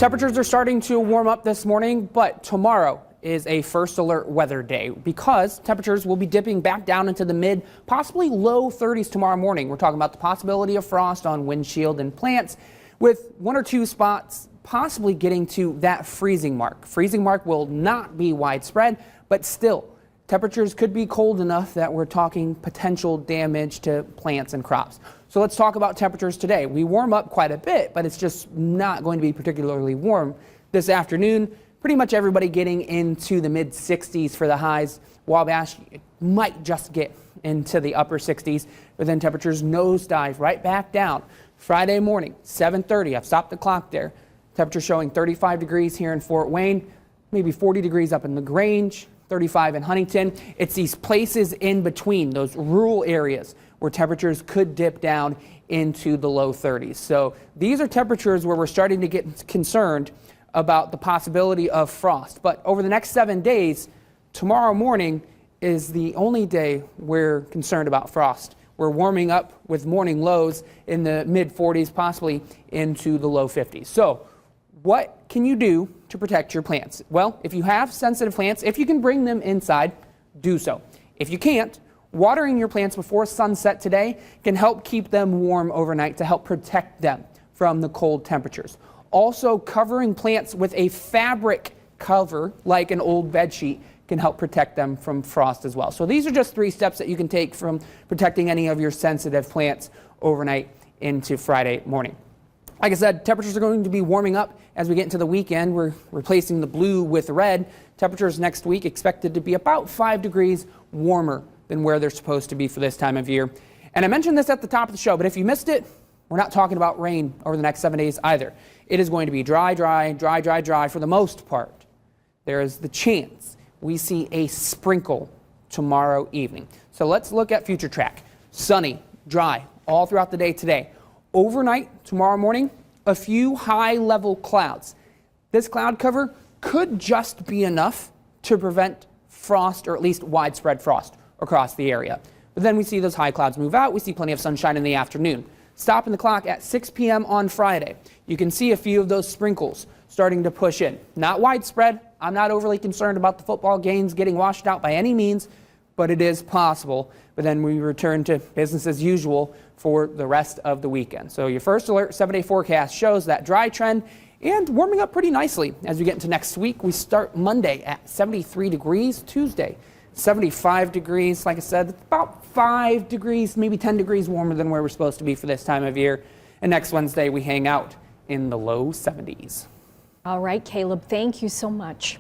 Temperatures are starting to warm up this morning, but tomorrow is a first alert weather day because temperatures will be dipping back down into the mid, possibly low 30s tomorrow morning. We're talking about the possibility of frost on windshield and plants with one or two spots possibly getting to that freezing mark. Freezing mark will not be widespread, but still temperatures could be cold enough that we're talking potential damage to plants and crops. So let's talk about temperatures today. We warm up quite a bit, but it's just not going to be particularly warm this afternoon. Pretty much everybody getting into the mid 60s for the highs. Wabash might just get into the upper 60s, but then temperatures nosedive right back down. Friday morning, 7:30, I've stopped the clock there. Temperature showing 35 degrees here in Fort Wayne, maybe 40 degrees up in LaGrange, 35 in Huntington. It's these places in between, those rural areas, where temperatures could dip down into the low 30s. So these are temperatures where we're starting to get concerned about the possibility of frost. But over the next 7 days, tomorrow morning is the only day we're concerned about frost. We're warming up with morning lows in the mid 40s, possibly into the low 50s. So what can you do to protect your plants? Well, if you have sensitive plants, if you can bring them inside, do so. If you can't, watering your plants before sunset today can help keep them warm overnight to help protect them from the cold temperatures. Also, covering plants with a fabric cover like an old bed sheet can help protect them from frost as well. So these are just 3 steps that you can take from protecting any of your sensitive plants overnight into Friday morning. Like I said, temperatures are going to be warming up as we get into the weekend. We're replacing the blue with red. Temperatures next week expected to be about 5 degrees warmer than where they're supposed to be for this time of year. And I mentioned this at the top of the show, but if you missed it, we're not talking about rain over the next 7 days either. It is going to be dry for the most part. There is the chance we see a sprinkle tomorrow evening. So let's look at future track. Sunny, dry, all throughout the day today. Overnight, tomorrow morning, a few high-level clouds. This cloud cover could just be enough to prevent frost, or at least widespread frost across the area. But then we see those high clouds move out. We see plenty of sunshine in the afternoon. Stopping the clock at 6 p.m. on Friday. You can see a few of those sprinkles starting to push in. Not widespread. I'm not overly concerned about the football games getting washed out by any means, but it is possible. But then we return to business as usual for the rest of the weekend. So your first alert 7-day forecast shows that dry trend and warming up pretty nicely as we get into next week. We start Monday at 73 degrees, Tuesday 75 degrees. Like I said, about 5 degrees, maybe 10 degrees warmer than where we're supposed to be for this time of year. And next Wednesday, we hang out in the low 70s. All right, Caleb, thank you so much.